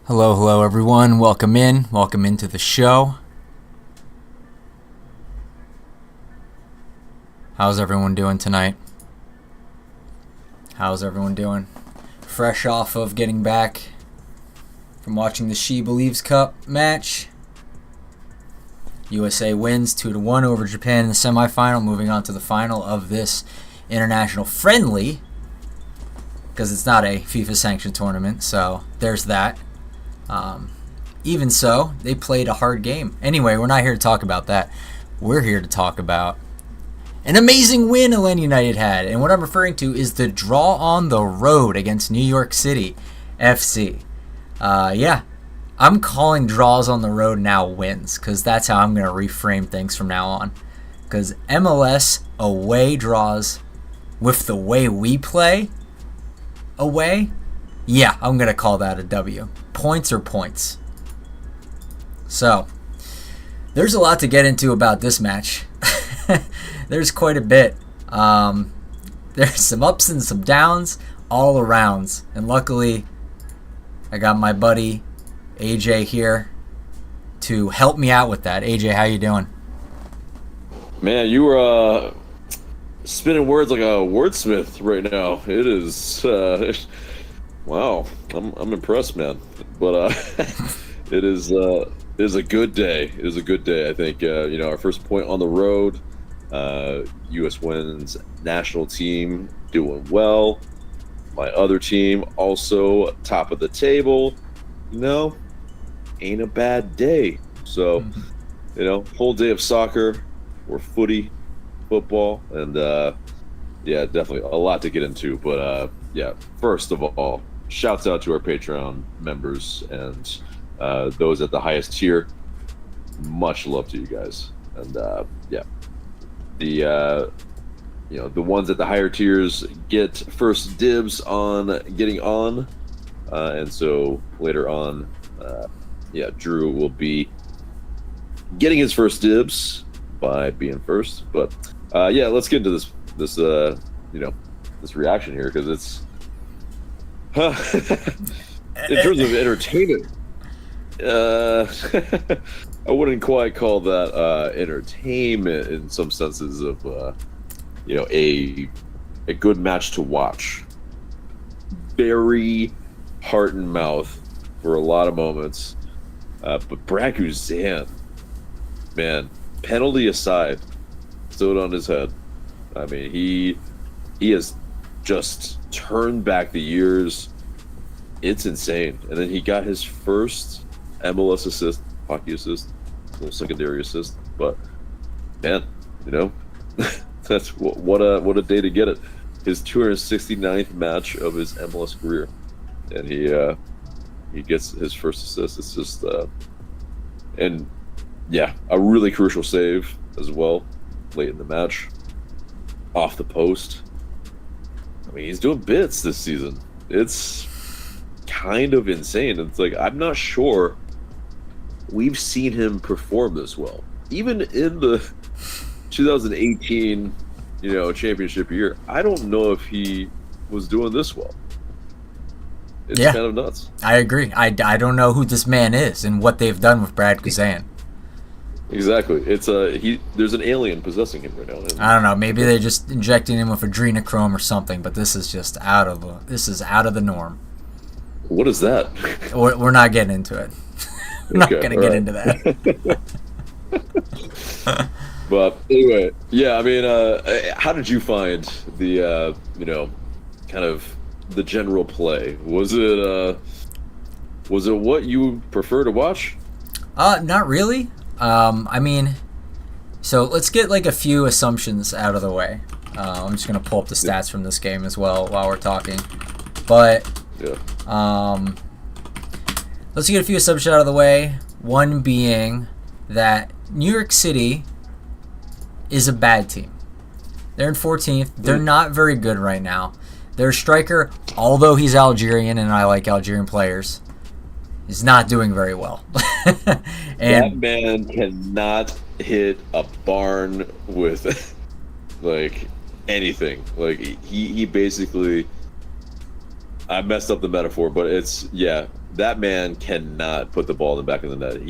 Hello everyone. Welcome into the show. How's everyone doing tonight? How's everyone doing? Fresh off of getting back from watching the She Believes Cup match. USA wins 2-1 over Japan in the semifinal, moving on to the final of this international friendly, because it's not a FIFA sanctioned tournament, so there's that. Even so, they played a hard game. Anyway, we're not here to talk about that. We're here to talk about an amazing win Atlanta United had. And what I'm referring to is the draw on the road against New York City FC. I'm calling draws on the road now wins, because that's how I'm going to reframe things from now on. Because MLS away draws with the way we play away, yeah, I'm going to call that a W. Points are points. So, there's a lot to get into about this match. There's quite a bit. There's some ups and some downs all around. And luckily, I got my buddy AJ here to help me out with that. AJ, how you doing? Man, you were spinning words like a wordsmith right now. It is wow. I'm impressed, man. But it is a good day. It is a good day. I think our first point on the road. U.S. women's national team doing well. My other team also top of the table. Ain't a bad day. So, whole day of soccer or football, and definitely a lot to get into. But first of all, shouts out to our Patreon members and those at the highest tier. Much love to you guys, and the ones at the higher tiers get first dibs on getting on, and so later on, Drew will be getting his first dibs by being first. But let's get into this reaction here, because it's in terms of entertainment. I wouldn't quite call that entertainment in some senses of a good match to watch. Very heart and mouth for a lot of moments, but Brad Guzan, man, penalty aside, stood on his head. I mean, he has just turned back the years. It's insane. And then he got his first MLS assist, hockey assist, little secondary assist. But man, that's what a day to get it. His 269th match of his MLS career, and he gets his first assist. It's just a really crucial save as well late in the match, off the post. I mean, he's doing bits this season. It's kind of insane. It's like, I'm not sure we've seen him perform this well, even in the 2018 championship year. I don't know if he was doing this well. It's kind of nuts. I agree. I don't know who this man is and what they've done with Brad Guzan. Exactly. It's there's an alien possessing him right now. I don't know. Maybe they're just injecting him with adrenochrome or something. But this is just out of the norm. What is that? We're not getting into it. We're not going to get into that. But anyway, I mean, how did you find the kind of the general play? Was it what you prefer to watch? Not really. I mean, so let's get like a few assumptions out of the way. I'm just gonna pull up the stats from this game as well while we're talking. But let's get a few assumptions out of the way. One being that New York City is a bad team. They're in 14th. They're not very good right now. Their striker, although he's Algerian and I like Algerian players, is not doing very well. And that man cannot hit a barn with like anything. Like he basically, I messed up the metaphor, but it's that man cannot put the ball in the back of the net.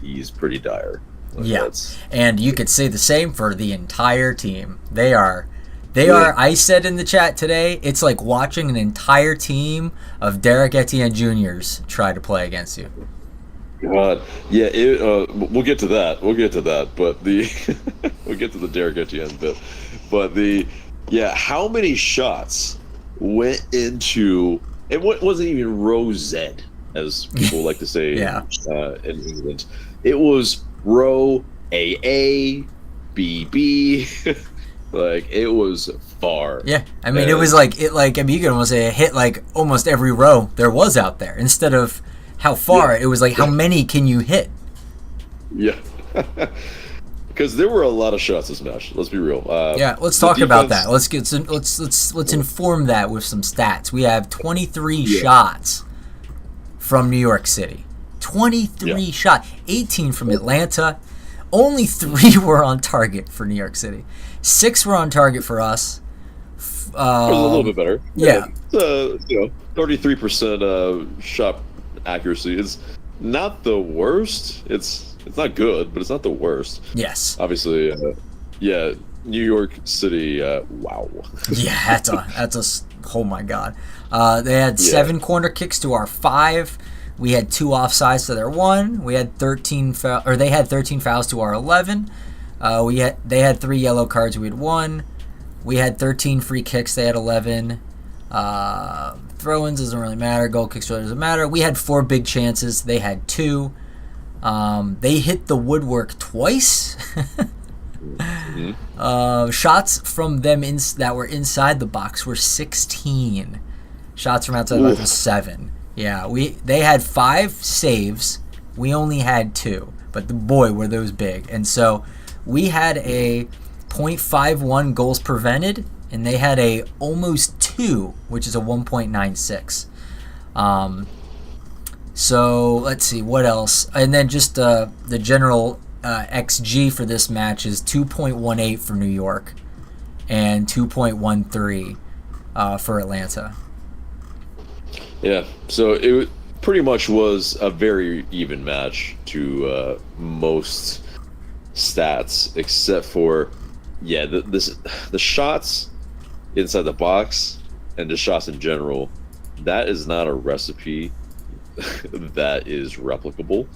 He's pretty dire. Like, yeah, and you could say the same for the entire team. They are. I said in the chat today, it's like watching an entire team of Derek Etienne Juniors try to play against you. God, yeah. We'll get to that. But we'll get to the Derek Etienne bit. But how many shots went into? It wasn't even row Z, as people like to say in England. It was row AA, BB. Like, it was far. Yeah, I mean, it was like you could almost say it hit like almost every row there was out there. Instead of how far, it was like how many can you hit? Yeah, because there were a lot of shots this match. Let's be real. Let's talk about that. Let's inform that with some stats. We have 23 shots from New York City. 23 shots. 18 from Atlanta. Only 3 were on target for New York City. 6 were on target for us. It was a little bit better. Yeah. 33% shot accuracy is not the worst. It's not good, but it's not the worst. Yes. Obviously, New York City. Wow. Yeah, that's oh my God. They had 7 corner kicks to our 5. We had 2 offsides to their 1. We had 13 they had 13 fouls to our 11. They had 3 yellow cards. We had 1. We had 13 free kicks. They had 11. Throw-ins doesn't really matter. Goal kicks doesn't matter. We had 4 big chances. They had 2. They hit the woodwork twice. Shots from them that were inside the box were 16. Shots from outside the box was 7. Yeah, they had 5 saves. We only had 2, but boy were those big. And so we had a .51 goals prevented, and they had a almost 2, which is a 1.96. So let's see what else, and then just the general XG for this match is 2.18 for New York, and 2.13 for Atlanta. Yeah, so it pretty much was a very even match to most stats, except for the shots inside the box and the shots in general. That is not a recipe that is replicable.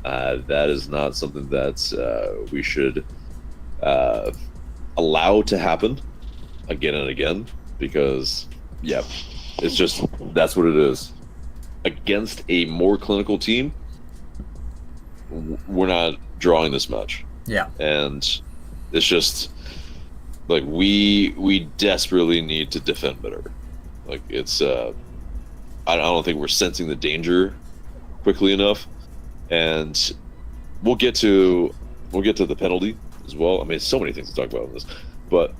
That is not something that we should allow to happen again and again, because it's just, that's what it is. Against a more clinical team, we're not drawing this much. Yeah. And it's just like we desperately need to defend better. Like, it's I don't think we're sensing the danger quickly enough. And we'll get to the penalty as well. I mean, so many things to talk about in this. But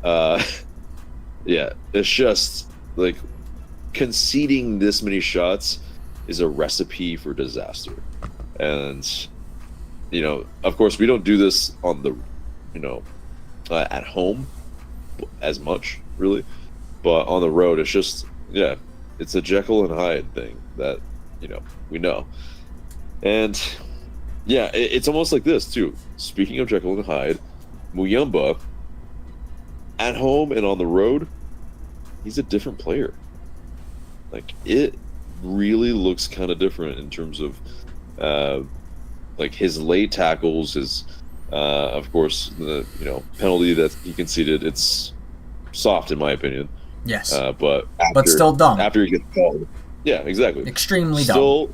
it's just like conceding this many shots is a recipe for disaster. And of course, we don't do this on the at home as much, really, but on the road it's just it's a Jekyll and Hyde thing that we know. And it's almost like this too. Speaking of Jekyll and Hyde, Muyumba at home and on the road, he's a different player. Like, it really looks kind of different in terms of like his late tackles, his of course the penalty that he conceded. It's soft in my opinion. Yes. But still dumb. After he gets called. Yeah, exactly. Extremely dumb.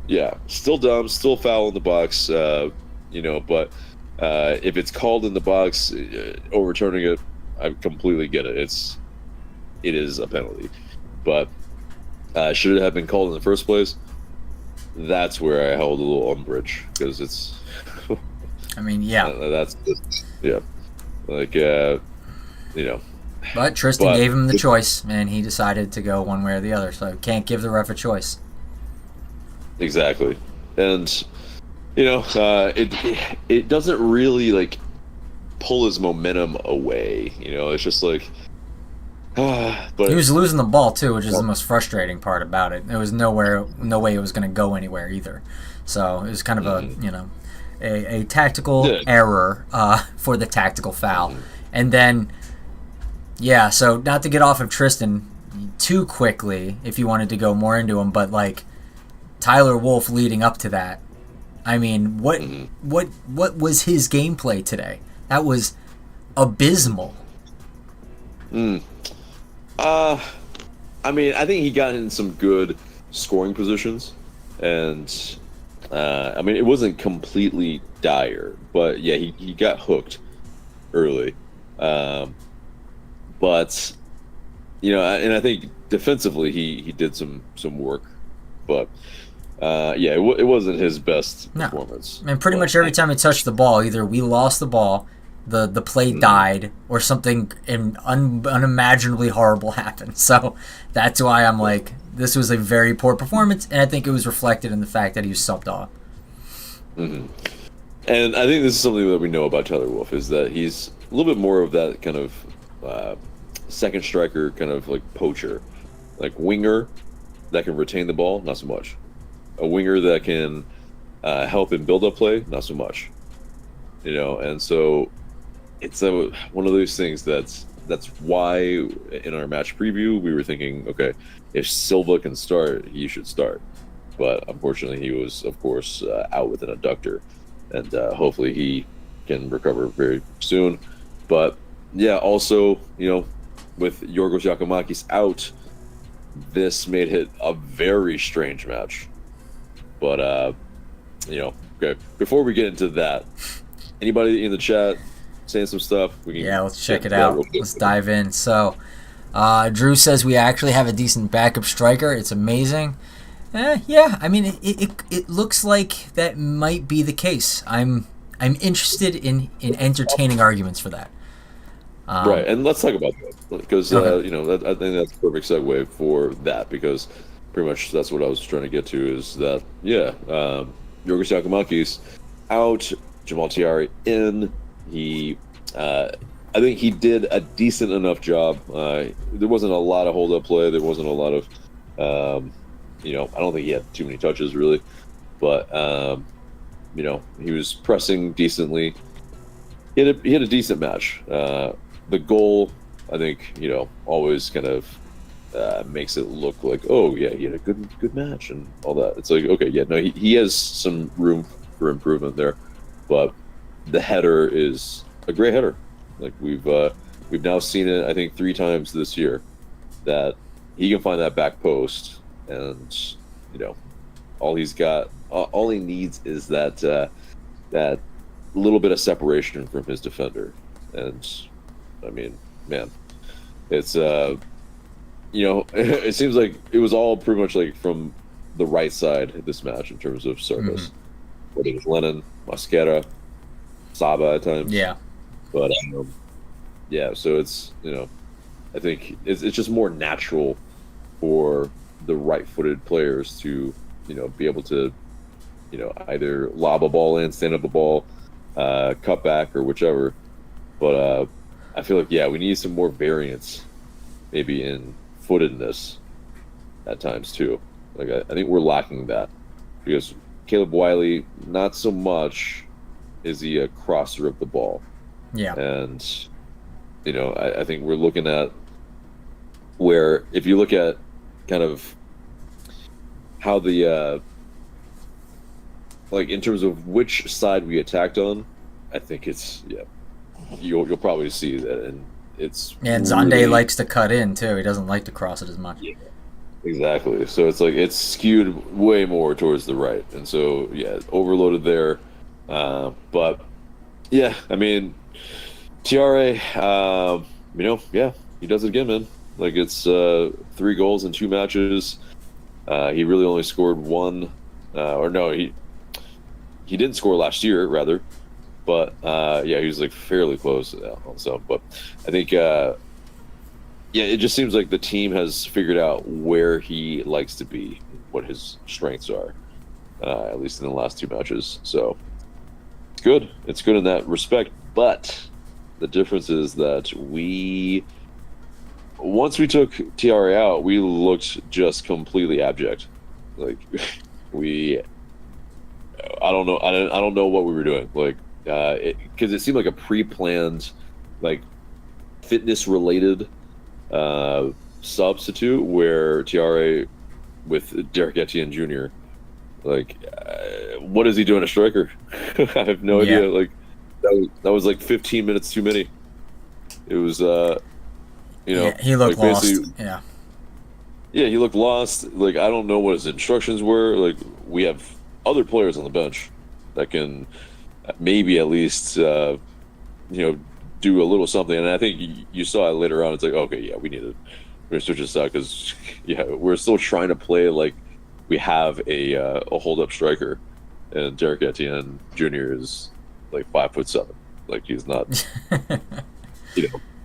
Yeah, still dumb, still foul in the box, but if it's called in the box, overturning it, I completely get it. It is a penalty. But should it have been called in the first place? That's where I held a little umbrage, because it's I mean, that's like But Tristan gave him the choice, and he decided to go one way or the other, so can't give the ref a choice. Exactly. And it doesn't really like pull his momentum away. It's just like He But was losing the ball too, which is the most frustrating part about it. There was no way it was going to go anywhere either. So it was kind of a tactical yeah. error for the tactical foul. Mhm. And then, yeah, so not to get off of Tristan too quickly, if you wanted to go more into him, but like Tyler Wolf leading up to that. I mean, what was his gameplay today? That was abysmal. Mm. Uh, I mean, I think he got in some good scoring positions, and I mean, it wasn't completely dire, but yeah, he got hooked early. Um, but and I think defensively he did some work, but yeah, it wasn't his best No. performance. I mean, pretty But, much every time he touched the ball, either we lost the ball, the play died, or something unimaginably horrible happened. So that's why I'm like, this was a very poor performance, and I think it was reflected in the fact that he was subbed off. mhm. And I think this is something that we know about Tyler Wolf is that he's a little bit more of that kind of second striker, kind of like poacher, like winger that can retain the ball, not so much. A winger that can help in build-up play, not so much. And so it's one of those things that's why in our match preview we were thinking, okay, if Silva can start, he should start. But unfortunately, he was, of course, out with an adductor, and hopefully he can recover very soon. But yeah, also, with Yorgos Giacomakis out, this made it a very strange match. But okay. Before we get into that, anybody in the chat saying some stuff? Yeah, let's check it out. Let's dive in. So, Drew says we actually have a decent backup striker. It's amazing. Yeah, I mean, it looks like that might be the case. I'm interested in entertaining arguments for that. Right, and let's talk about that because Okay. I think that's a perfect segue for that because pretty much that's what I was trying to get to is that Yorgos Giacomakis out, Jamal Thiaré in. He, I think he did a decent enough job. There wasn't a lot of hold up play. There wasn't a lot of, I don't think he had too many touches really, but he was pressing decently. He had a decent match. The goal, I think, always kind of makes it look like, oh yeah, he had a good match and all that. It's like, okay, yeah, no, he has some room for improvement there, but the header is a great header. Like we've now seen it, I think, 3 times this year that he can find that back post, and all he needs is that little bit of separation from his defender, and I mean, man, it's it seems like it was all pretty much like from the right side this match in terms of service. Mm-hmm. Whether it was Lennon, Mosquera, Saba at times. Yeah. But yeah, so it's I think it's just more natural for the right-footed players to be able to either lob a ball in, stand up a ball, cut back or whichever. But I feel like we need some more variance, maybe in footedness at times too. Like I think we're lacking that because Caleb Wiley, not so much is he a crosser of the ball. Yeah. And I think we're looking at where if you look at kind of how the like in terms of which side we attacked on, I think it's you'll probably see that, and it's And Zonde likes to cut in too. He doesn't like to cross it as much. Yeah, exactly. So it's like it's skewed way more towards the right, and so overloaded there. But yeah, I mean, Thiaré, he does it again, man. Like it's 3 goals in 2 matches. He really only scored 1, or no, he didn't score last year, rather. But he was like fairly close on some. But I think it just seems like the team has figured out where he likes to be, what his strengths are, at least in the last 2 matches. So it's good. It's good in that respect. But the difference is that we once we took Thiaré out, we looked just completely abject. Like we, I don't know, I don't know what we were doing. Like, because it seemed like a pre-planned, like fitness-related substitute where Thiaré with Derek Etienne Jr. Like, what is he doing a striker? I have no idea. Like, that was like 15 minutes too many. It was, he looked like lost. Yeah, he looked lost. Like, I don't know what his instructions were. Like, we have other players on the bench that can maybe at least, do a little something. And I think you saw it later on. It's like, okay, yeah, we're going to switch this out because, we're still trying to play like we have a hold-up striker. And Derek Etienne Jr. is like 5'7". Like, he's not,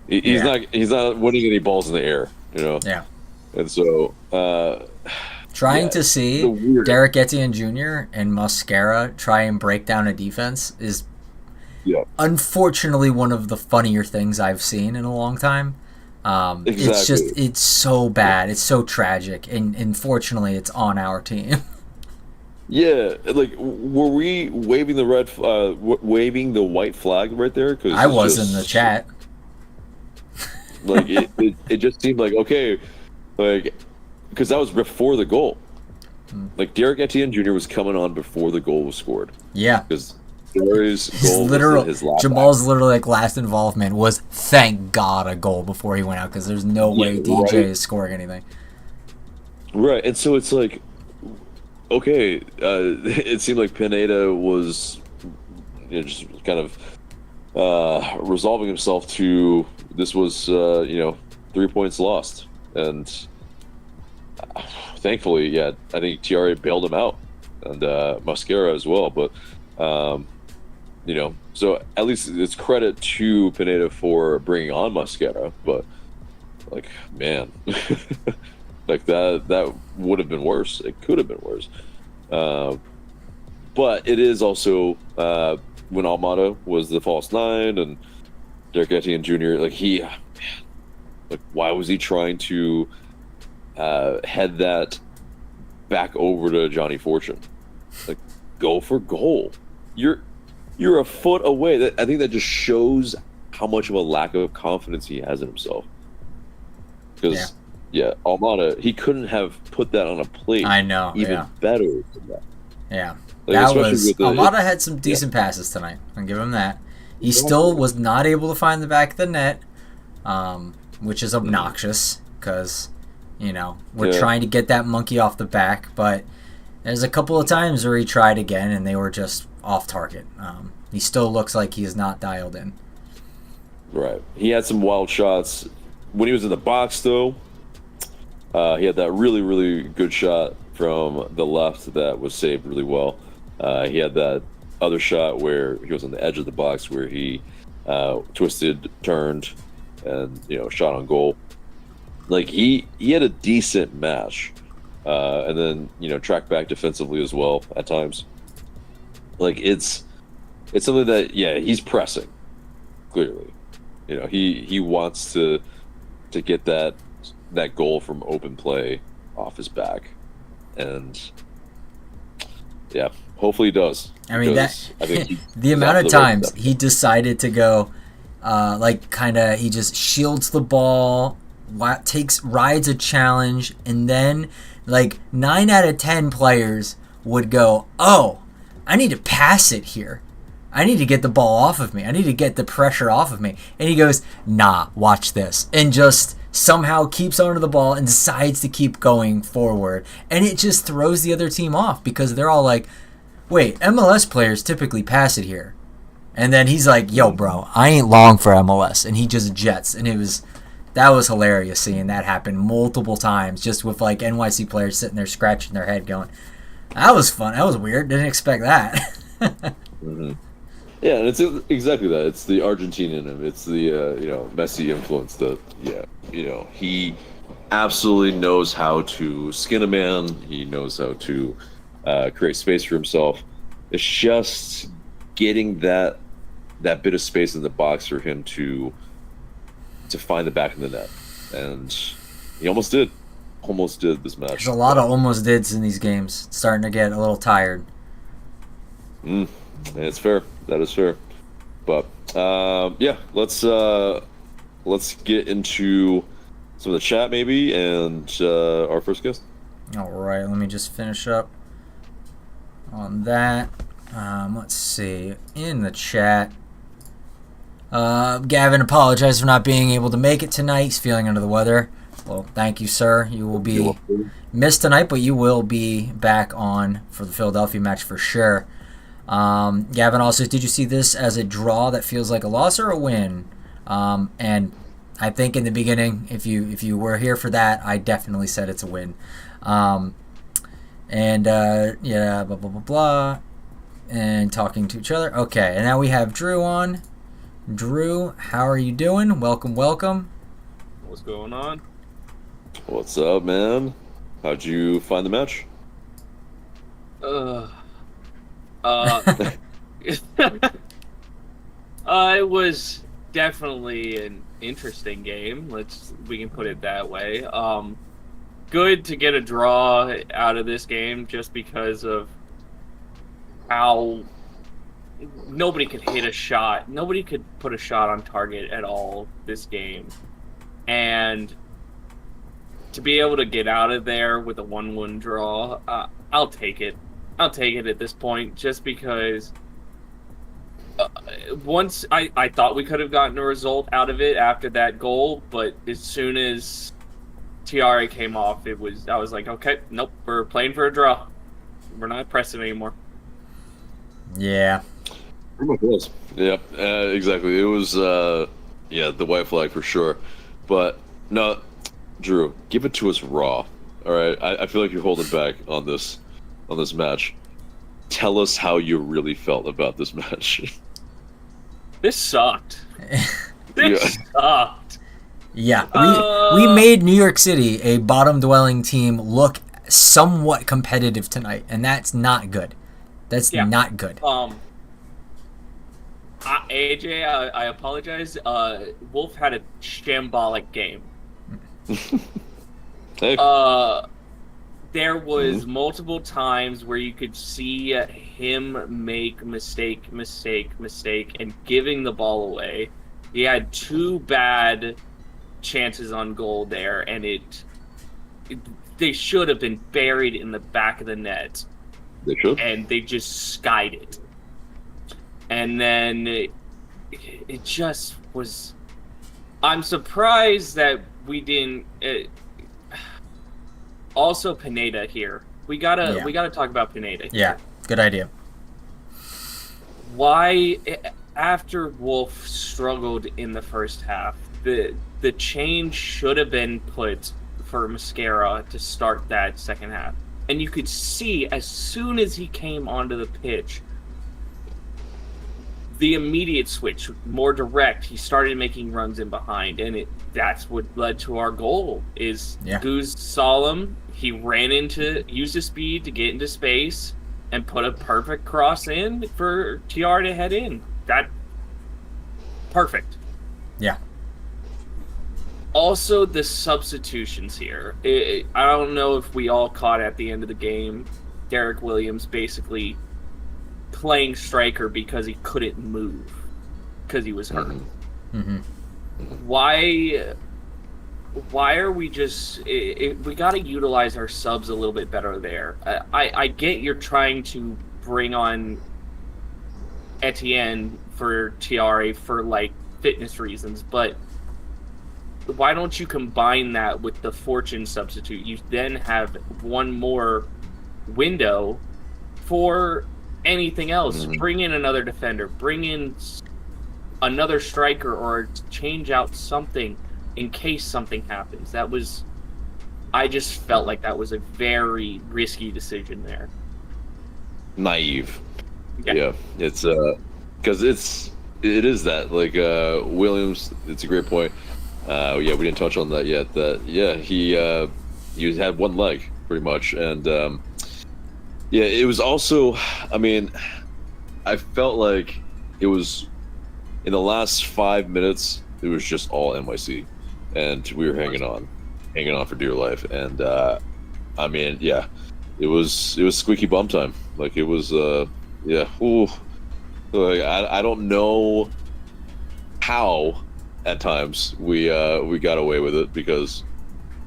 he's not winning any balls in the air, Yeah. And so, trying to see Derek Etienne Jr. and Mosquera try and break down a defense is unfortunately one of the funnier things I've seen in a long time. Exactly. It's so bad. It's so tragic. And unfortunately, it's on our team. Yeah, like, were we waving waving the white flag right there? Cause I was in the chat. Like, it just seemed like, okay, like, because that was before the goal. Like, Derek Etienne Jr. was coming on before the goal was scored. Yeah. Because Thiaré's goal was his last Jamal's literally like last involvement was, thank God, a goal before he went out, because there's no way DJ is scoring anything. Right, and so it's like, okay, it seemed like Pineda was just kind of resolving himself to this was 3 points lost, and thankfully, I think Thiaré bailed him out, and Mosquera as well. But so at least it's credit to Pineda for bringing on Mosquera. But like, man. Like, that would have been worse. It could have been worse. But it is also when Almada was the false nine and Derek Etienne Jr., why was he trying to head that back over to Johnny Fortune? Like, go for goal. You're a foot away. I think that just shows how much of a lack of confidence he has in himself. Because Almada, he couldn't have put that on a plate. I know. Even better than that. Yeah. Like, Almada had some decent passes tonight. I'll give him that. He still was not able to find the back of the net, which is obnoxious because, we're trying to get that monkey off the back. But there's a couple of times where he tried again and they were just off target. He still looks like he is not dialed in. Right. He had some wild shots. When he was in the box, though, he had that really, really good shot from the left that was saved really well. He had that other shot where he was on the edge of the box where he twisted, turned, and shot on goal. Like, he had a decent match, and then tracked back defensively as well at times. Like, it's something that he's pressing clearly. He wants to get that goal from open play off his back, and hopefully he does. I mean, I think the amount of times he decided to go, he just shields the ball, rides a challenge, and then 9 out of 10 players would go, oh, I need to pass it here. I need to get the ball off of me. I need to get the pressure off of me. And he goes, nah, watch this. And just somehow keeps onto the ball and decides to keep going forward. And it just throws the other team off because they're all like, wait, MLS players typically pass it here. And then he's like, yo, bro, I ain't long for MLS. And he just jets. And that was hilarious seeing that happen multiple times just with NYC players sitting there scratching their head going, that was fun. That was weird. Didn't expect that. Mm-hmm. Yeah, and it's exactly that. It's the Argentine in him. It's the Messi influence that he absolutely knows how to skin a man. He knows how to create space for himself. It's just getting that bit of space in the box for him to find the back of the net. and he almost did. Almost did this match. There's a lot of almost dids in these games. It's starting to get a little tired. It's fair. That is fair. But yeah, let's get into some of the chat maybe, and our first guest. All right, let me just finish up on that. Let's see. In the chat, Gavin apologized for not being able to make it tonight. He's feeling under the weather. Well, thank you, sir. You will be missed tonight, but you will be back on for the Philadelphia match for sure. Gavin also, did you see this as a draw that feels like a loss or a win? And I think in the beginning, if you were here for that, I definitely said it's a win. Yeah, blah, blah, blah, blah. And talking to each other. Okay, and now we have Drew on. Drew, how are you doing? Welcome, welcome. What's going on? What's up, man? How'd you find the match? It was definitely an interesting game. We can put it that way. Good to get a draw out of this game just because of how nobody could hit a shot. Nobody could put a shot on target at all this game. And to be able to get out of there with a 1-1 draw, I'll take it. I'll take it at this point just because once I thought we could have gotten a result out of it after that goal, but as soon as Thiaré came off, I was like, okay, nope, we're playing for a draw. We're not pressing anymore. Yeah. Pretty much was. Yeah, exactly. It was, the white flag for sure. But, no, Drew, give it to us raw. All right? I feel like you're holding back on this match. Tell us how you really felt about this match. This sucked. This sucked. Yeah, we made New York City, a bottom-dwelling team, look somewhat competitive tonight, and that's not good. That's not good. AJ, I apologize. Wolf had a shambolic game. Hey. There was multiple times where you could see him make mistake, and giving the ball away. He had 2 bad chances on goal there, and they should have been buried in the back of the net. They should. And they just skied it. And then it just was. I'm surprised that we didn't. Also, Pineda here. We gotta talk about Pineda. Yeah, good idea. Why, after Wolf struggled in the first half, the change should have been put for Mascara to start that second half. And you could see as soon as he came onto the pitch, the immediate switch, more direct, he started making runs in behind, and that's what led to our goal. Goose Solemn, he used his speed to get into space and put a perfect cross in for TR to head in. That perfect. Yeah. Also, the substitutions here. I don't know if we all caught at the end of the game Derek Williams basically playing striker because he couldn't move because he was hurt. Mm-hmm. Why are we just... we got to utilize our subs a little bit better there. I get you're trying to bring on Etienne for Thiaré for, fitness reasons, but why don't you combine that with the Fortune substitute? You then have one more window for anything else. Bring in another defender. Bring in another striker or change out something in case something happens. I just felt like that was a very risky decision there. Naive. Yeah. It's because it is that Williams. It's a great point. We didn't touch on that yet. He had one leg pretty much, and it was also. I mean, I felt like it was in the last 5 minutes. It was just all NYC, and we were hanging on for dear life. And I mean, yeah, it was squeaky bum time. Like it was, yeah. Ooh, like I don't know how at times we got away with it, because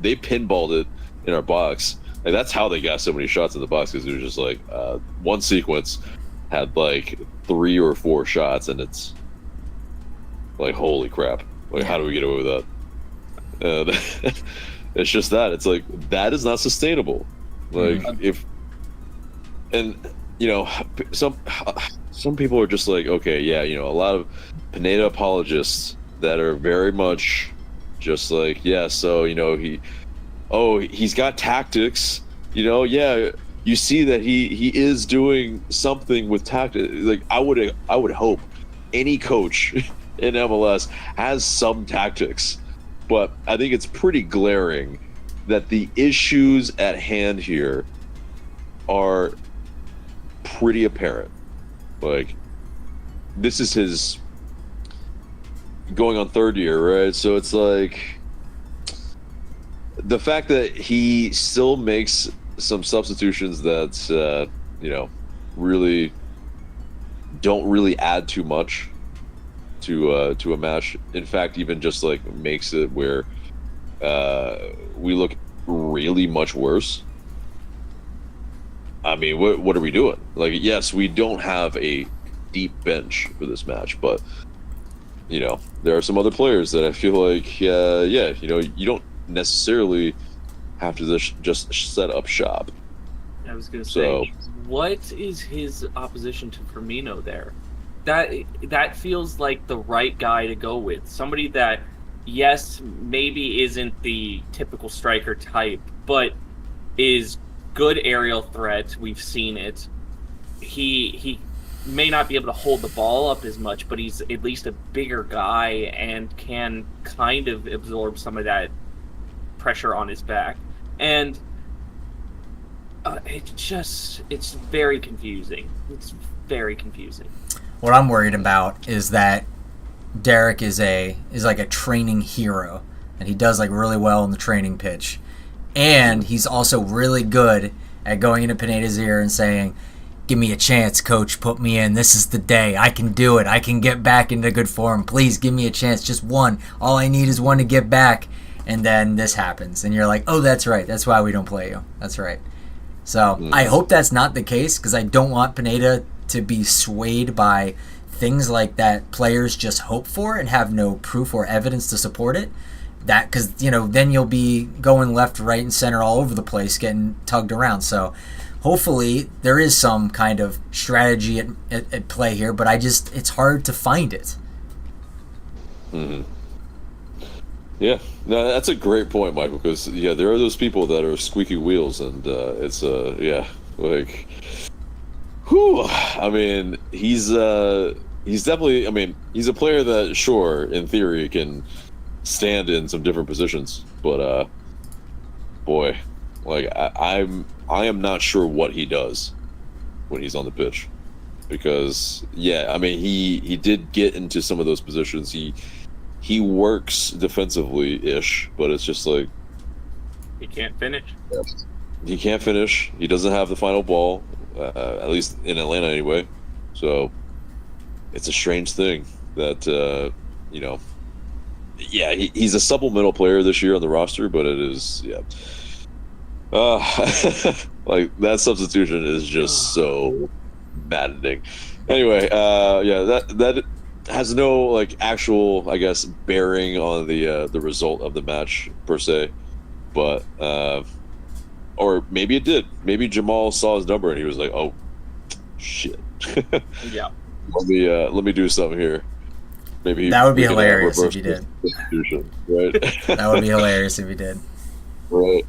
they pinballed it in our box. Like that's how they got so many shots in the box, because it was just like one sequence had like 3 or 4 shots, and it's like, holy crap, like how do we get away with that? And it's just that it's like, that is not sustainable. Like if, and you know, some people are just like, okay, yeah, you know, a lot of Pineda apologists that are very much just like, yeah, so you know, he's got tactics, you know, yeah, you see that he is doing something with tactics. Like I would hope any coach in MLS has some tactics, but I think it's pretty glaring that the issues at hand here are pretty apparent. Like this is his going on 3rd year, right? So it's like the fact that he still makes some substitutions that you know, really don't really add too much to a match. In fact, even just like makes it where we look really much worse. I mean, what are we doing? Like, yes, we don't have a deep bench for this match, but you know, there are some other players that I feel like, yeah, you know, you don't necessarily have to just set up shop. I was gonna say, what is his opposition to Firmino there? That feels like the right guy to go with. Somebody that, yes, maybe isn't the typical striker type, but is good aerial threat. We've seen it. He may not be able to hold the ball up as much, but he's at least a bigger guy and can kind of absorb some of that pressure on his back. And it's very confusing. It's very confusing. What I'm worried about is that Derek is like a training hero, and he does like really well in the training pitch, and he's also really good at going into Pineda's ear and saying, "Give me a chance, coach. Put me in. This is the day. I can do it. I can get back into good form. Please give me a chance. Just one. All I need is one to get back." And then this happens, and you're like, "Oh, that's right. That's why we don't play you. That's right." So I hope that's not the case, because I don't want Pineda to be swayed by things like that players just hope for and have no proof or evidence to support it. That, because, you know, then you'll be going left, right, and center all over the place, getting tugged around. So hopefully there is some kind of strategy at play here, but it's hard to find it. Mm-hmm. Yeah, no, that's a great point, Michael, because yeah, there are those people that are squeaky wheels, and it's yeah, like, whew. I mean, he's definitely, I mean, he's a player that, sure, in theory, can stand in some different positions, but boy, like I am not sure what he does when he's on the pitch, because yeah, I mean, he did get into some of those positions. He works defensively-ish, but it's just like, he can't finish. He can't finish. He doesn't have the final ball, at least in Atlanta anyway. So it's a strange thing that you know, yeah, he's a supplemental player this year on the roster, but it is, yeah, like that substitution is just so maddening. Anyway, yeah, that has no like actual, I guess, bearing on the result of the match per se, but or maybe it did. Maybe Jamal saw his number and he was like, "Oh, shit." Yeah. Let me do something here. Maybe that would be hilarious if he did. Right? That would be hilarious if he did. Right.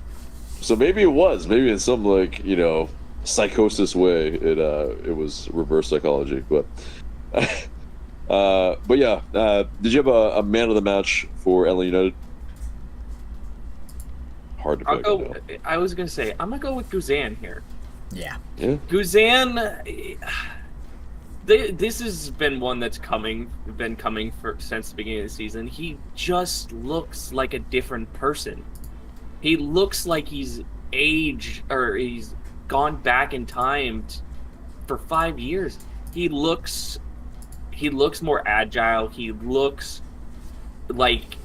So maybe it was. Maybe in some, like, you know, psychosis way, it was reverse psychology, but. But yeah, did you have a man of the match for LA United? Hard to pick. I was gonna say, I'm gonna go with Guzan here. Yeah. Guzan, this has been one that's been coming for since the beginning of the season. He just looks like a different person. He looks like he's aged, or he's gone back in time for 5 years. He looks more agile. He looks like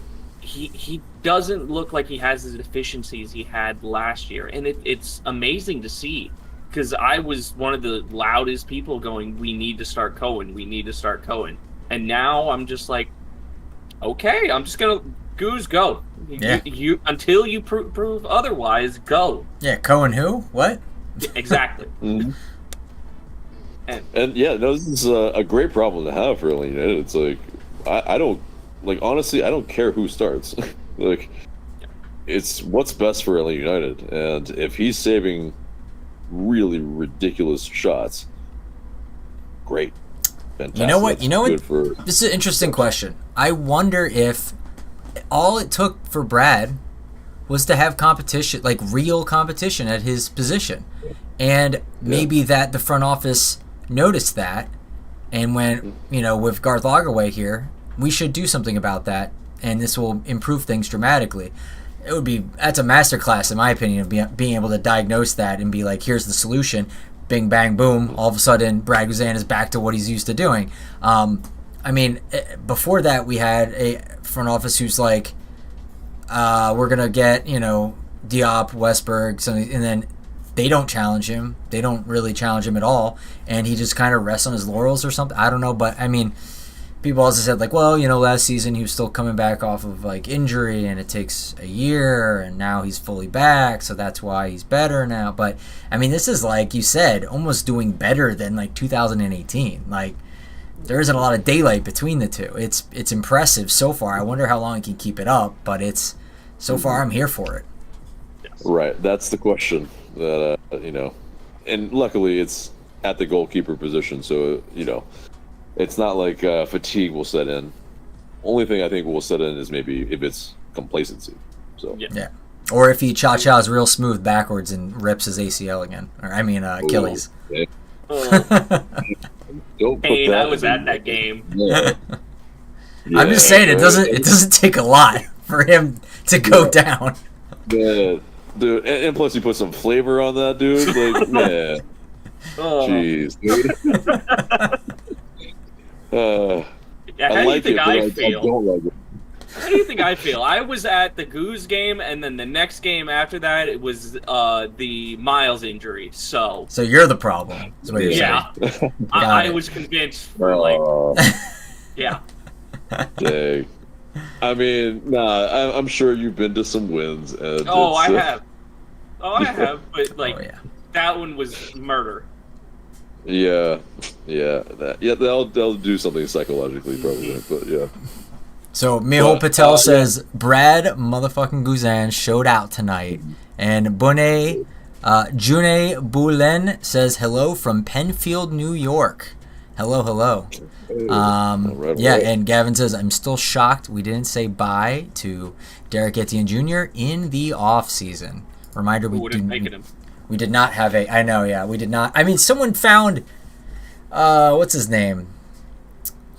he doesn't look like he has the deficiencies he had last year, and it's amazing to see. Because I was one of the loudest people going, we need to start Cohen. We need to start Cohen. And now I'm just like, okay, I'm just going to Goose, go. Yeah. You until you prove otherwise, go. Yeah, Cohen who? What? Exactly. Mm-hmm. And yeah, no, this is a great problem to have for Atlanta United. It's like, I don't, like, honestly, I don't care who starts. Like, it's what's best for Atlanta United. And if he's saving really ridiculous shots, great. Fantastic. You know what? For... This is an interesting question. I wonder if all it took for Brad was to have competition, like real competition at his position. And maybe that the front office noticed that and went, with Garth Lagerway here, we should do something about that, and this will improve things dramatically. That's a masterclass, in my opinion, of being able to diagnose that and be like, here's the solution. Bing, bang, boom. All of a sudden, Brad Guzan is back to what he's used to doing. Before that, we had a front office who's like, we're going to get, Diop, Westberg, something, and then they don't challenge him. They don't really challenge him at all. And he just kind of rests on his laurels or something. I don't know. But, people also said, like, well, last season he was still coming back off of, like, injury, and it takes a year, and now he's fully back, so that's why he's better now. But, this is, like you said, almost doing better than, like, 2018. Like, there isn't a lot of daylight between the two. It's impressive so far. I wonder how long he can keep it up, but so far I'm here for it. Right, that's the question. That, and luckily it's at the goalkeeper position, so, it's not like fatigue will set in. Only thing I think will set in is maybe if it's complacency. So yeah, or if he cha-chas real smooth backwards and rips his ACL again, or Achilles. Okay. Hey, I was at that game. Yeah. I'm just saying it doesn't take a lot for him to go down. Yeah, dude, and plus you put some flavor on that, dude. Like, man, jeez, dude. How do you think I feel? I don't like it. How do you think I feel? I was at the Goose game, and then the next game after that, it was the Miles injury. So you're the problem. Is what you're saying. I was convinced for yeah. Dang. I'm sure you've been to some wins. And I have. But that one was murder. Yeah, they'll do something psychologically probably, but yeah. So Mehul Patel says Brad motherfucking Guzan showed out tonight, and June Boulen says hello from Penfield, New York. Hello. Right. And Gavin says I'm still shocked we didn't say bye to Derek Etienne Jr. in the off season. Reminder, we did not have a... I know, yeah, we did not... someone found... what's his name?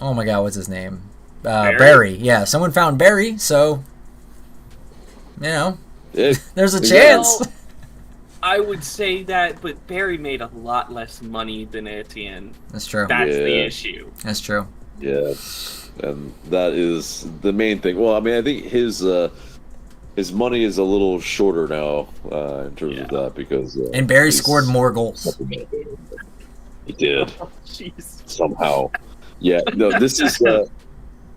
Oh my god, what's his name? Barry. Yeah, someone found Barry, so... there's a chance. Well, I would say that, but Barry made a lot less money than Etienne. That's true. That's the issue. That's true. Yeah, and that is the main thing. Well, I think his money is a little shorter now in terms of that because... and Barry scored more goals. He did. Jeez. Somehow. Yeah, no, this is...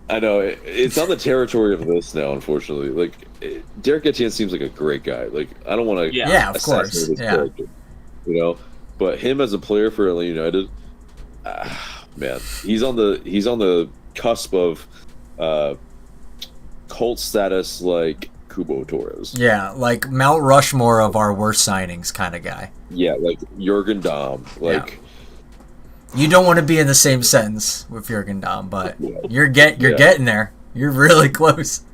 I know, it's on the territory of this now, unfortunately. Like, Derek Etienne seems like a great guy. Like, I don't want to... Yeah, of course. His character, But him as a player for LA United, man, he's on the cusp of cult status like Kubo Torres. Yeah, like Mount Rushmore of our worst signings kind of guy. Yeah, like Jurgen Damm. You don't want to be in the same sentence with Jurgen Damm, but you're getting there. You're really close.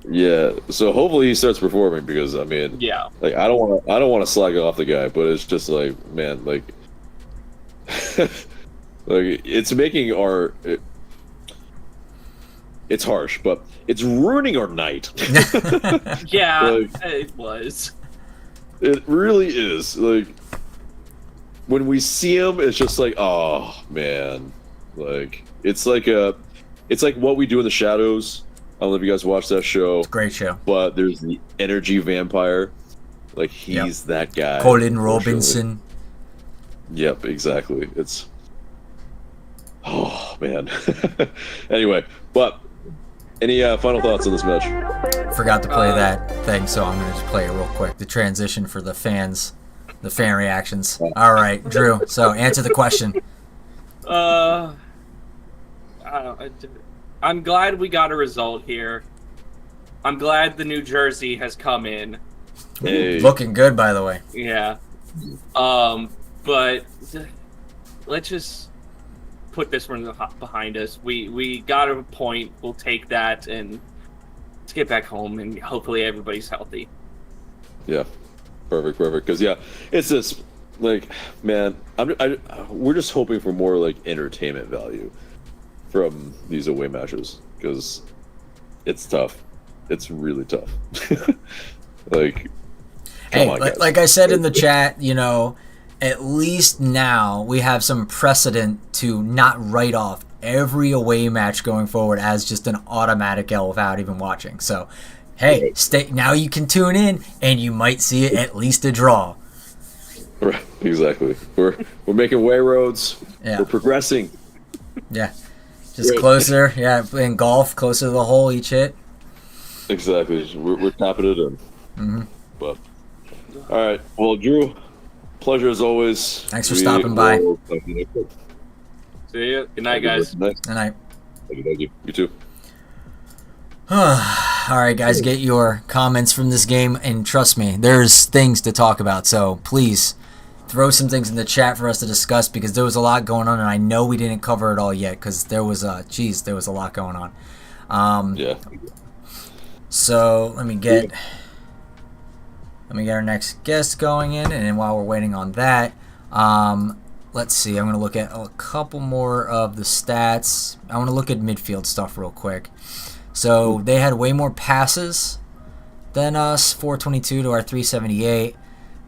Yeah, so hopefully he starts performing because I don't want to slag off the guy, but it's just like, man, like Like it's making it's harsh, but it's ruining our night. Yeah, Like, it was. it really is. Like when we see him, it's just like, oh man, like it's like What We Do in the Shadows. I don't know if you guys watched that show. Great show. But there's the energy vampire. Like he's that guy. Colin Robinson. Yep, exactly. It's oh man. Anyway, but any final thoughts on this match? Forgot to play that thing, so I'm gonna just play it real quick. The transition for the fans, the fan reactions. All right, Drew. So answer the question. I'm glad we got a result here. I'm glad the New Jersey has come in. Hey. Looking good, by the way. Yeah. But let's just put this one behind us. We got a point. We'll take that and let's get back home and hopefully everybody's healthy. Yeah. Perfect. Because it's this like, man, we're just hoping for more like entertainment value from these away matches because it's tough. It's really tough. Like, hey, on, like I said in the chat, you know, at least now we have some precedent to not write off every away match going forward as just an automatic L without even watching. So, hey, now you can tune in and you might see it at least a draw. Right, exactly. We're making way roads. Yeah. We're progressing. Yeah. Just closer. Yeah, playing golf, closer to the hole each hit. Exactly. We're tapping it in. Mm-hmm. But all right. Well, Drew, pleasure as always. Thanks for stopping by. See you. Good night, guys. Good night. Thank you. You too. All right, guys, get your comments from this game, and trust me, there's things to talk about. So please throw some things in the chat for us to discuss because there was a lot going on, and I know we didn't cover it all yet because there was a lot going on. Yeah. So let me get our next guest going in, and then while we're waiting on that, let's see. I'm going to look at a couple more of the stats. I want to look at midfield stuff real quick. So they had way more passes than us, 422 to our 378.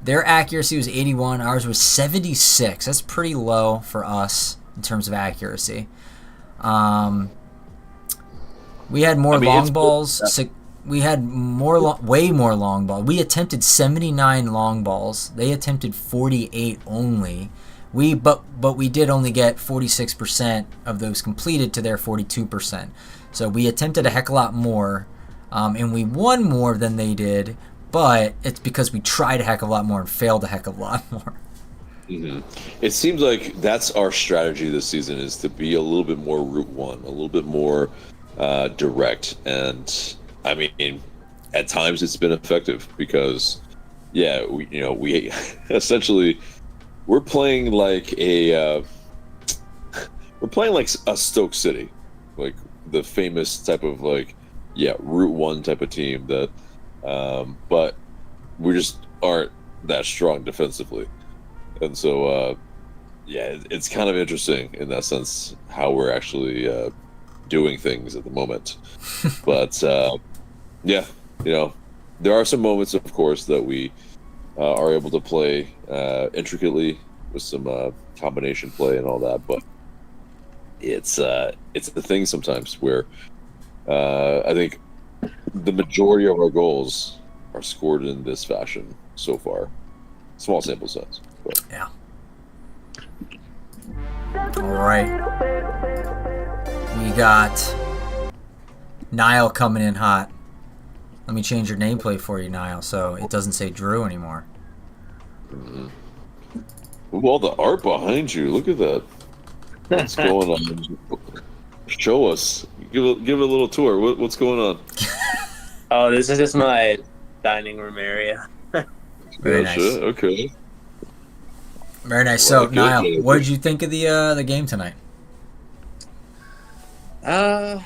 Their accuracy was 81. Ours was 76. That's pretty low for us in terms of accuracy. We had more long balls. We had way more long balls. We attempted 79 long balls. They attempted 48 only. But we did only get 46% of those completed to their 42%. So we attempted a heck of a lot more, and we won more than they did. But it's because we tried a heck of a lot more and failed a heck of a lot more. Mm-hmm. It seems like that's our strategy this season is to be a little bit more Route One, a little bit more direct. And I mean, at times it's been effective because, yeah, we essentially we're playing like a Stoke City, like the famous type of Route One type of team that. But we just aren't that strong defensively. And so, it's kind of interesting in that sense how we're actually doing things at the moment. But, there are some moments, of course, that we are able to play intricately with some combination play and all that. But it's the thing sometimes where I think the majority of our goals are scored in this fashion so far. Small sample size. But. Yeah. All right. We got Niall coming in hot. Let me change your nameplate for you, Niall, so it doesn't say Drew anymore. Mm-hmm. Well, the art behind you. Look at that. What's going on? Show us. Give it a little tour. What's going on? Oh, this is just my dining room area. Very nice. Okay. Very nice. So, Niall, what did you think of the game tonight? I'm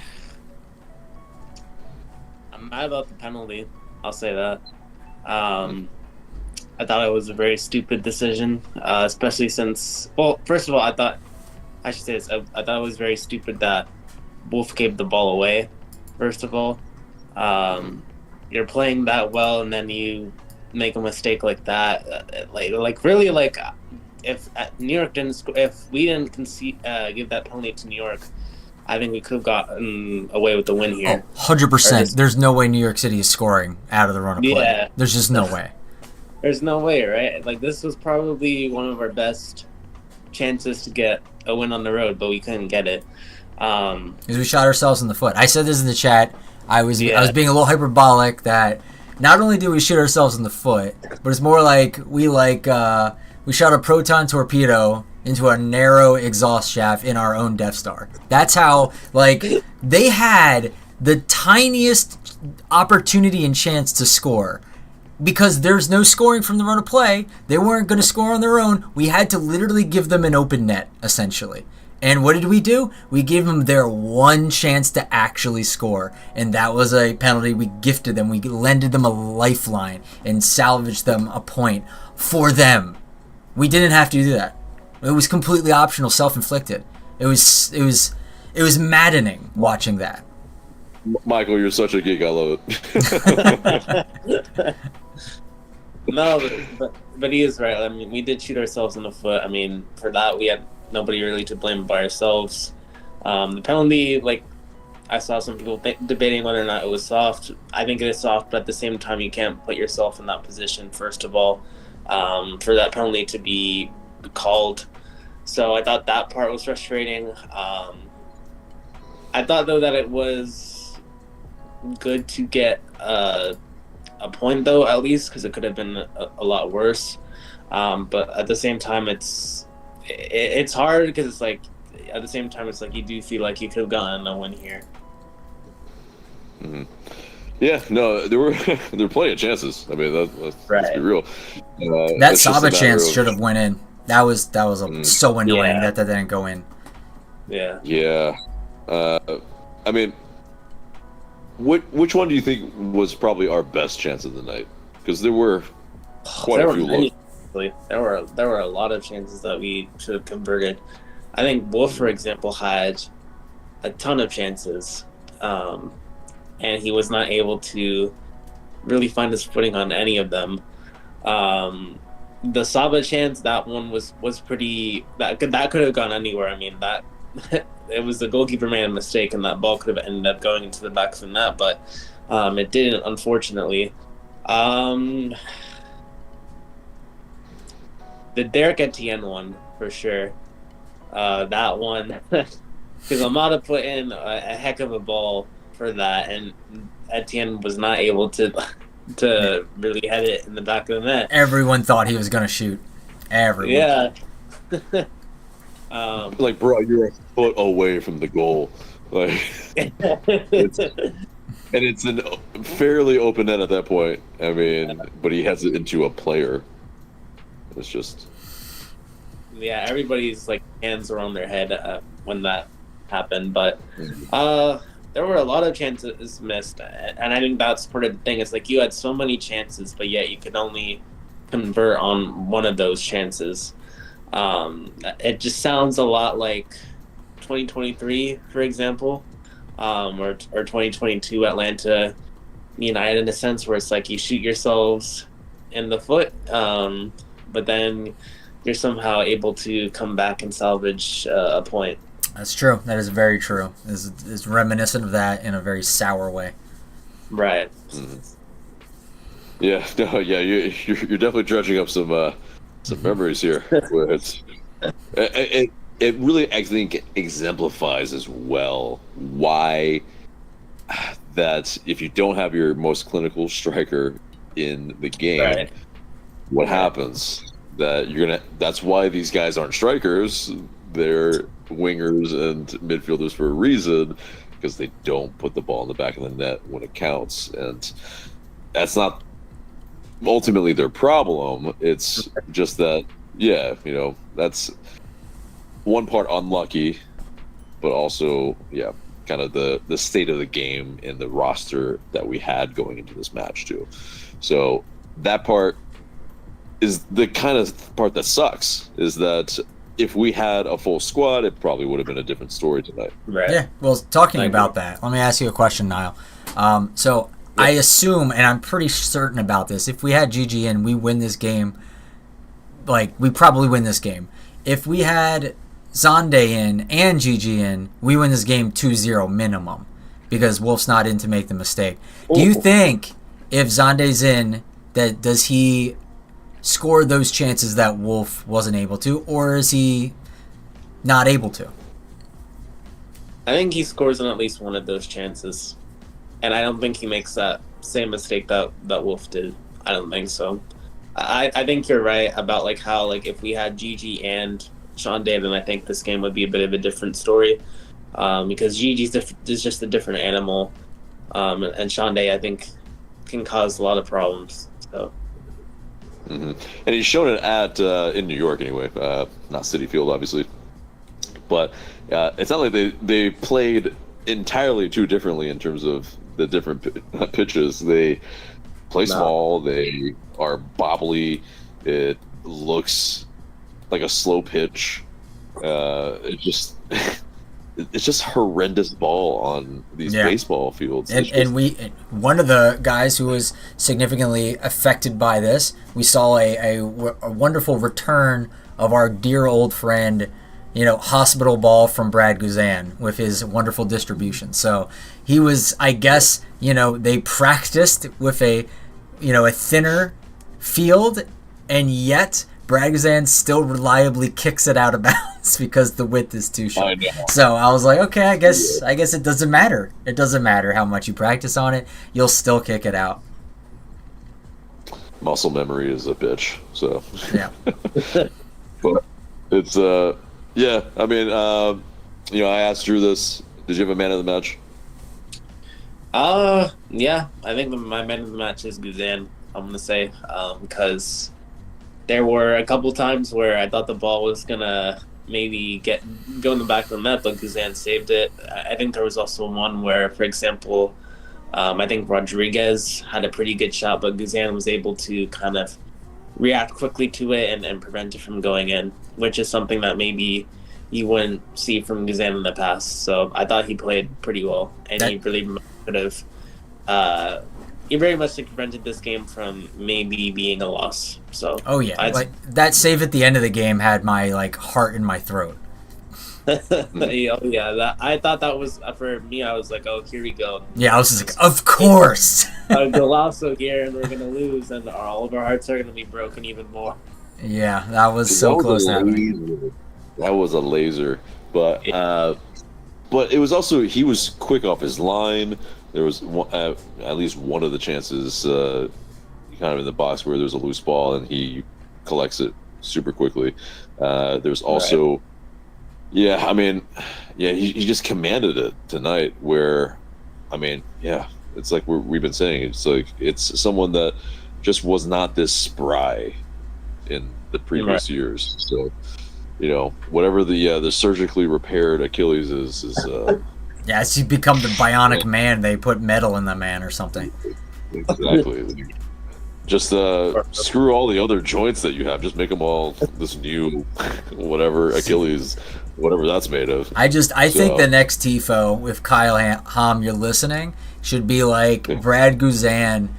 mad about the penalty. I'll say that. I thought it was a very stupid decision, especially since. Well, first of all, I thought I should say this. I thought it was very stupid that Wolf gave the ball away. First of all, you're playing that well, and then you make a mistake like that. Like really, like if New York didn't, if we didn't give that penalty to New York, I think we could have gotten away with the win here. 100%. There's no way New York City is scoring out of the run of play. Yeah. There's just no way. There's no way, right? Like, this was probably one of our best chances to get a win on the road, but we couldn't get it. Because we shot ourselves in the foot. I said this in the chat. I was being a little hyperbolic that not only did we shoot ourselves in the foot, but it's more like we shot a proton torpedo into a narrow exhaust shaft in our own Death Star. That's how, like, they had the tiniest opportunity and chance to score. Because there's no scoring from the run of play, they weren't going to score on their own. We had to literally give them an open net, essentially. And what did we do? We gave them their one chance to actually score. And that was a penalty we gifted them. We lended them a lifeline and salvaged them a point for them. We didn't have to do that. It was completely optional, self-inflicted. It was maddening watching that. Michael, you're such a geek. I love it. No, but he is right. I mean, we did shoot ourselves in the foot. I mean, for that, we had nobody really to blame but ourselves. The penalty, like, I saw some people debating whether or not it was soft. I think it is soft, but at the same time, you can't put yourself in that position, first of all, for that penalty to be called. So I thought that part was frustrating. I thought, though, that it was good to get a point, though, at least, because it could have been a lot worse. But at the same time, it's hard because it's like, at the same time, it's like you do feel like you could have gotten a win here. Mm-hmm. Yeah, no, there were plenty of chances. I mean, let's be real. That Saba chance should have went in. That was so annoying that didn't go in. Yeah. Yeah. I mean, which one do you think was probably our best chance of the night? Because there were quite a few. There were a lot of chances that we should have converted. I think Wolf, for example, had a ton of chances, and he was not able to really find his footing on any of them. The Saba chance, that one was pretty. That could have gone anywhere. I mean, that it was the goalkeeper made a mistake, and that ball could have ended up going into the back of the net, but it didn't, unfortunately. The Derek Etienne one, for sure. That one, because Amada put in a heck of a ball for that, and Etienne was not able to really head it in the back of the net. Everyone thought he was going to shoot. Everyone. Yeah. Like, bro, you're a foot away from the goal. Like, it's a fairly open net at that point. I mean, but he has it into a player. It's just. Yeah, everybody's like hands were on their head when that happened, but there were a lot of chances missed, and I think that's part of the thing. It's like you had so many chances, but yet you could only convert on one of those chances. It just sounds a lot like 2023, for example, or 2022 Atlanta United, in a sense, where it's like you shoot yourselves in the foot, but then you're somehow able to come back and salvage a point. That's true. That is very true. It's reminiscent of that in a very sour way. Right. Mm-hmm. Yeah. No. Yeah. You're definitely dredging up some memories here. It really, I think, exemplifies as well why that if you don't have your most clinical striker in the game, what happens? That's why these guys aren't strikers. They're wingers and midfielders for a reason, because they don't put the ball in the back of the net when it counts, and that's not ultimately their problem. It's just that, that's one part unlucky, but also, kind of the state of the game and the roster that we had going into this match too. So that part is the kind of part that sucks, is that if we had a full squad, it probably would have been a different story tonight. Right. Yeah. Well, talking about that, let me ask you a question, Niall. So I assume, and I'm pretty certain about this, if we had GG in, we win this game. Like, we probably win this game. If we had Zonde in and GG in, we win this game 2-0 minimum, because Wolf's not in to make the mistake. Do you think if Zonde's in, that does he score those chances that Wolf wasn't able to, or is he not able to? I think he scores on at least one of those chances, and I don't think he makes that same mistake that Wolf did. I don't think so. I think you're right about like how like if we had GG and Sean Day, then I think this game would be a bit of a different story, because GG is just a different animal, and Sean Day I think can cause a lot of problems. So. And he's shown it at in New York anyway, not Citi Field obviously, but it's not like they played entirely too differently in terms of the different pitches. They play small, they are bobbly, it looks like a slow pitch. It's just horrendous ball on these baseball fields. And one of the guys who was significantly affected by this, we saw a wonderful return of our dear old friend, hospital ball from Brad Guzan with his wonderful distribution. So he was, I guess, they practiced with a thinner field, and yet Brad Guzan still reliably kicks it out of bounds because the width is too short. So I was like, okay, I guess it doesn't matter. It doesn't matter how much you practice on it. You'll still kick it out. Muscle memory is a bitch. So yeah. But it's I mean, I asked Drew this. Did you have a man of the match? Yeah. I think my man of the match is Guzan. I'm gonna say because there were a couple times where I thought the ball was gonna maybe go in the back of the net, but Guzan saved it. I think there was also one where, for example, I think Rodriguez had a pretty good shot, but Guzan was able to kind of react quickly to it and prevent it from going in, which is something that maybe you wouldn't see from Guzan in the past. So I thought he played pretty well, and he really could have. He very much prevented this game from maybe being a loss. So that save at the end of the game had my heart in my throat. I thought that was for me. I was like, oh, here we go. Yeah, I was just like, of course. A golazo here, and we're gonna lose, and all of our hearts are gonna be broken even more. Yeah, that was so close to happening. That was a laser, but it was also, he was quick off his line. There was at least one of the chances kind of in the box where there's a loose ball and he collects it super quickly. There's also, he just commanded it tonight where, it's like we've been saying, it's like it's someone that just was not this spry in the previous years. So, whatever the surgically repaired Achilles is yeah, it's become the bionic man. They put metal in the man or something. Exactly. Just screw all the other joints that you have. Just make them all this new, whatever Achilles, whatever that's made of. I think the next TIFO, if Kyle Hom, you're listening, should be like Brad Guzan,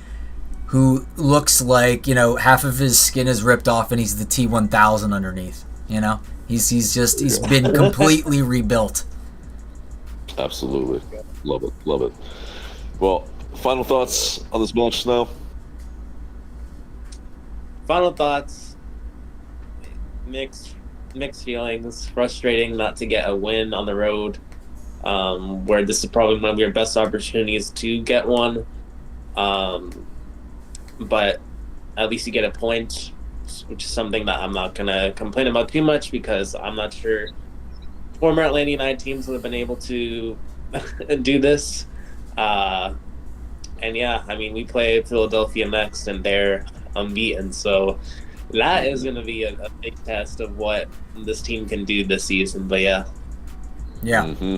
who looks like half of his skin is ripped off and he's the T1000 underneath. He's been completely rebuilt. Absolutely. Love it. Well, final thoughts on this match now? Final thoughts. Mixed feelings. Frustrating not to get a win on the road, where this is probably one of your best opportunities to get one. But at least you get a point, which is something that I'm not going to complain about too much, because I'm not sure former Atlanta United teams would have been able to do this. We play Philadelphia next, and they're unbeaten. So that is going to be a big test of what this team can do this season. But yeah. Mm-hmm.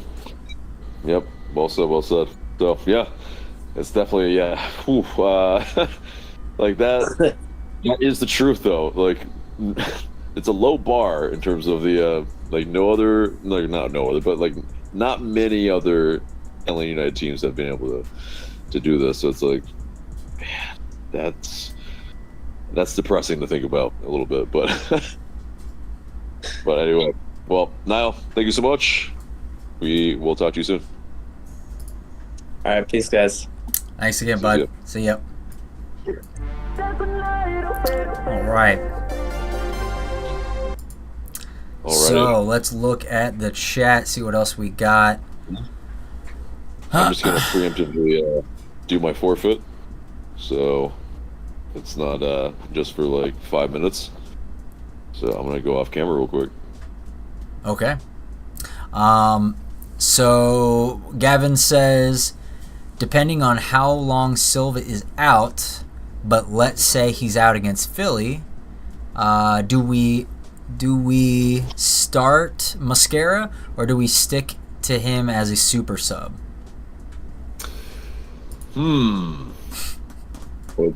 Yep. Well said. So yeah, it's definitely like that. That is the truth, though. Like, it's a low bar in terms of the like not no other, but like not many other Atlanta United teams have been able to do this. So it's like, man, that's depressing to think about a little bit, but but anyway, well, Niall, thank you so much. We will talk to you soon. All right, peace, guys. Thanks again, bud. See ya. All right. So let's look at the chat, see what else we got. I'm just gonna preemptively do my forfeit, so it's not just for like 5 minutes. So I'm gonna go off camera real quick. Okay. So Gavin says, depending on how long Silva is out, but let's say he's out against Philly, do we start Mascara or do we stick to him as a super sub? I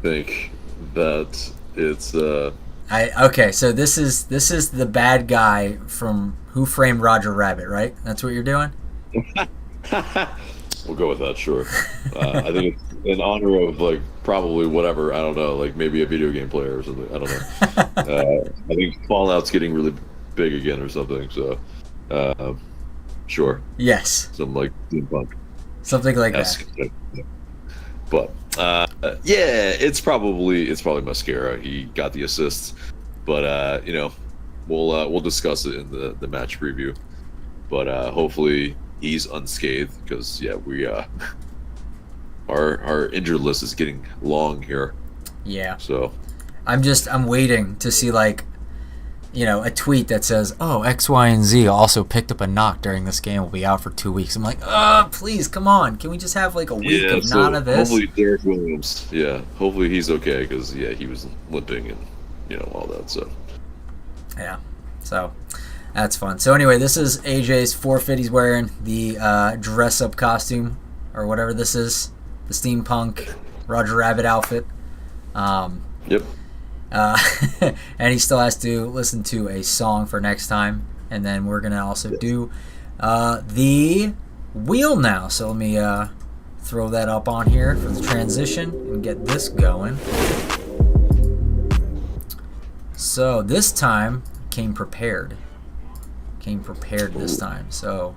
think that it's okay, so this is the bad guy from Who Framed Roger Rabbit, right? That's what you're doing? We'll go with that, sure. I think it's in honor of like probably whatever, I don't know, like maybe a video game player or something. I don't know. I think Fallout's getting really big again or something, so sure. Yes. Something like steampunk. Something like that. But yeah, it's probably Mascara. He got the assists, but we'll discuss it in the match preview. But hopefully he's unscathed, because we our injured list is getting long here. Yeah. So I'm waiting to see like, a tweet that says, "Oh, X, Y, and Z also picked up a knock during this game. Will be out for 2 weeks." I'm like, please, come on. Can we just have like a week of none of this? Hopefully Derek Williams. Yeah, hopefully he's okay, because he was limping and all that. So yeah, so that's fun. So anyway, this is AJ's forfeit. He's wearing the dress-up costume or whatever this is, the steampunk Roger Rabbit outfit. Yep. And he still has to listen to a song for next time, and then we're gonna also do the wheel now. So let me throw that up on here for the transition and get this going. So this time came prepared this time. So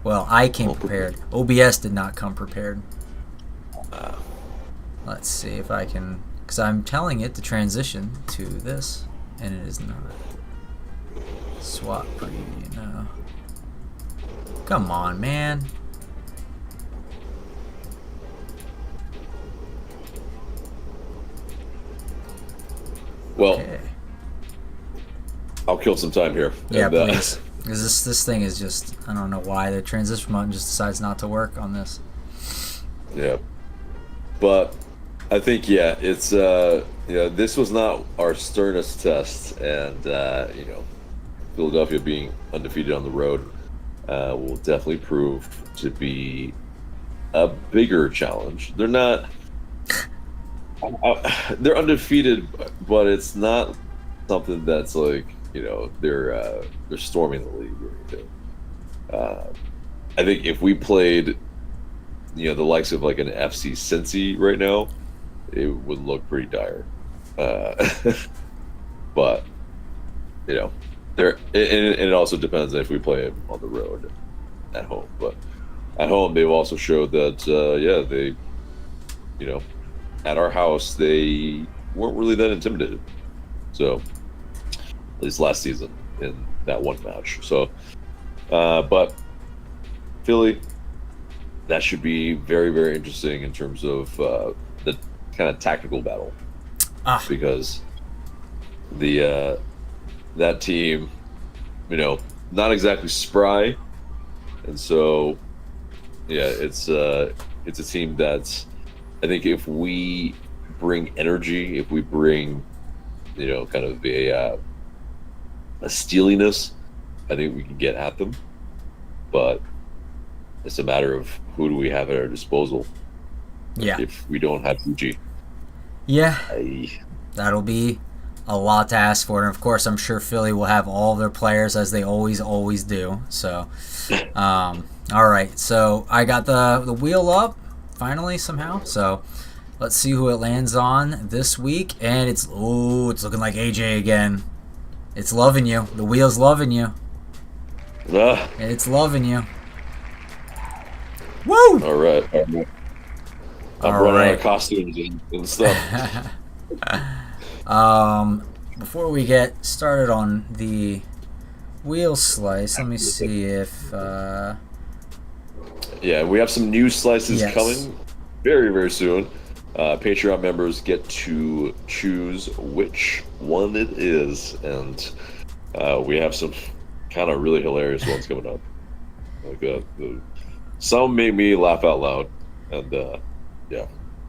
well, I came prepared. OBS did not come prepared. Let's see if I can, because I'm telling it to transition to this, and it is not. Swap preview, no. Come on, man. Well, Okay. I'll kill some time here. Yeah, And, please. Because this thing is just, I don't know why the transition button just decides not to work on this. Yeah, but I think it's this was not our sternest test, and Philadelphia being undefeated on the road will definitely prove to be a bigger challenge. They're not they're undefeated, but it's not something that's like they're storming the league or anything. I think if we played the likes of like an FC Cincy right now, it would look pretty dire. But there, and it also depends if we play it on the road at home. But at home, they've also showed that they at our house they weren't really that intimidated. So at least last season in that one match. So but Philly, that should be very, very interesting in terms of the kind of tactical battle, because the that team, not exactly spry, and so it's a team that's, I think if we bring energy, if we bring kind of a steeliness, I think we can get at them, but it's a matter of who do we have at our disposal. Yeah. If we don't have UG. Yeah. That'll be a lot to ask for. And of course, I'm sure Philly will have all their players as they always do. So, all right. So I got the wheel up finally somehow. So let's see who it lands on this week. And it's looking like AJ again. It's loving you. The wheel's loving you. It's loving you. Woo! All right. I'm running out of costumes and stuff. Before we get started on the wheel slice, let me see if yeah, we have some new slices Yes. coming very, very soon. Patreon members get to choose which one it is, and we have some kind of really hilarious ones coming up. Like some made me laugh out loud, and yeah.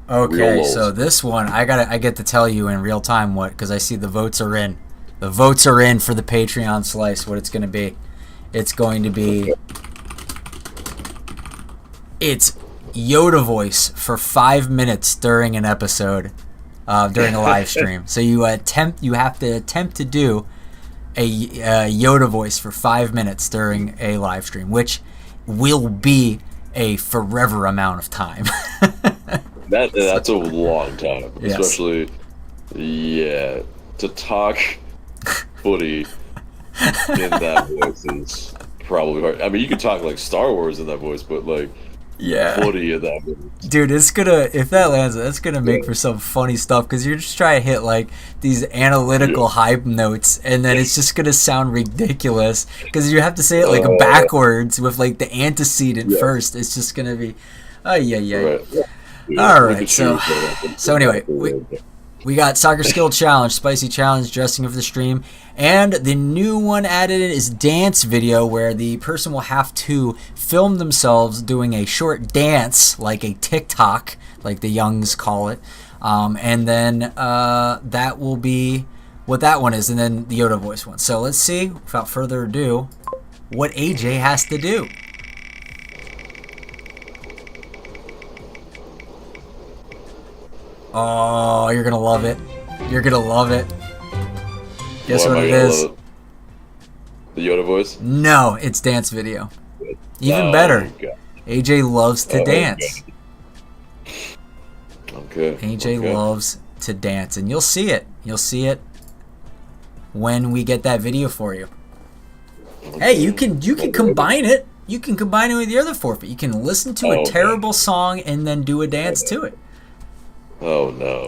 Okay, Real so lows. this one I get to tell you in real time what, because I see the votes are in. The votes are in for the Patreon slice. What it's going to be? It's going to be. It's Yoda voice for 5 minutes during an episode, during a live stream. So you have to attempt to do a Yoda voice for 5 minutes during a live stream, which will be a forever amount of time. That's a long time, Yes. especially to talk footy in that voice is probably hard. I mean, you can talk like Star Wars in that voice, but like footy in that voice. Dude, if that lands, that's gonna make for some funny stuff, because you're just trying to hit like these analytical hype notes, and then it's just gonna sound ridiculous because you have to say it like backwards with like the antecedent first. It's just gonna be, Right. All right, so anyway, we got Soccer Skill Challenge, Spicy Challenge, Dressing of the Stream, and the new one added in is Dance Video, where the person will have to film themselves doing a short dance, like a TikTok, like the youngs call it, and then that will be what that one is, and then the Yoda voice one. So let's see, without further ado, what AJ has to do. Oh, you're gonna love it. You're gonna love it. Guess what it is? The Yoda voice? No, it's Dance Video. Even better. AJ loves to dance. Okay. AJ loves to dance, and you'll see it. You'll see it when we get that video for you. Hey, you can combine it. You can combine it with your other forfeit. You can listen to a terrible song and then do a dance to it. Oh no.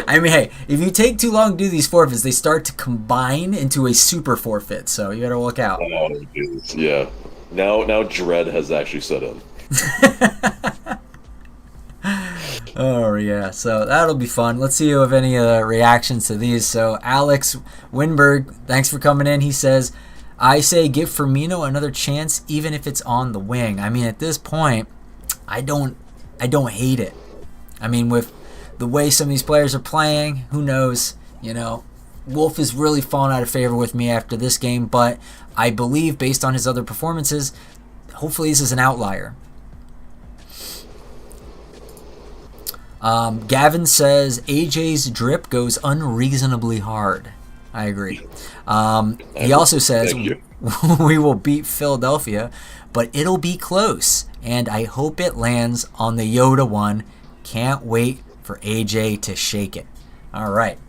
I mean, hey, if you take too long to do these forfeits, they start to combine into a super forfeit, so you gotta look out. Oh, Jesus. Yeah. Now dread has actually set in. Oh yeah, so that'll be fun. Let's see if you have any reactions to these. So Alex Winberg, thanks for coming in. He says, I say give Firmino another chance even if it's on the wing. I mean, at this point, I don't hate it. I mean, with the way some of these players are playing, who knows? You know, Wolf is really fallen out of favor with me after this game, but I believe based on his other performances, hopefully this is an outlier. Gavin says AJ's drip goes unreasonably hard. I agree. He also says we will beat Philadelphia, but it'll be close, and I hope it lands on the Yoda one. Can't wait for AJ to shake it. All right.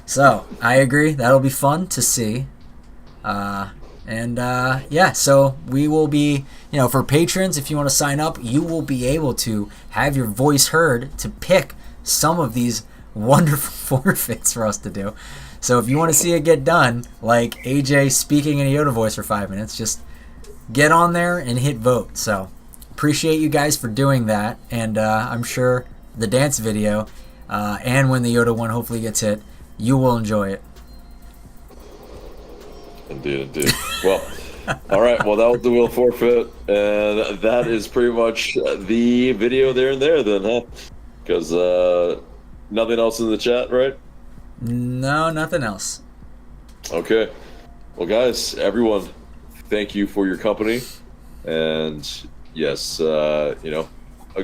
So I agree. That'll be fun to see. Yeah, so we will be, for patrons, if you want to sign up, you will be able to have your voice heard to pick some of these wonderful forfeits for us to do. So if you want to see it get done, like AJ speaking in a Yoda voice for 5 minutes, just get on there and hit vote. So appreciate you guys for doing that, and I'm sure the dance video and when the Yoda one hopefully gets hit, you will enjoy it. Indeed. Well, all right. Well, that was the wheel forfeit, and that is pretty much the video there and there then, huh? Because nothing else in the chat, right? No, nothing else. Okay. Well, guys, everyone, thank you for your company. And yes, a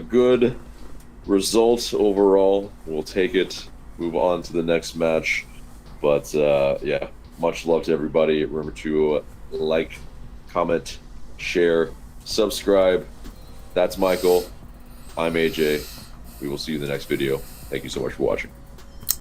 good result overall. We'll take it, move on to the next match. But yeah, much love to everybody. Remember to like, comment, share, subscribe. That's Michael. I'm AJ. We will see you in the next video. Thank you so much for watching.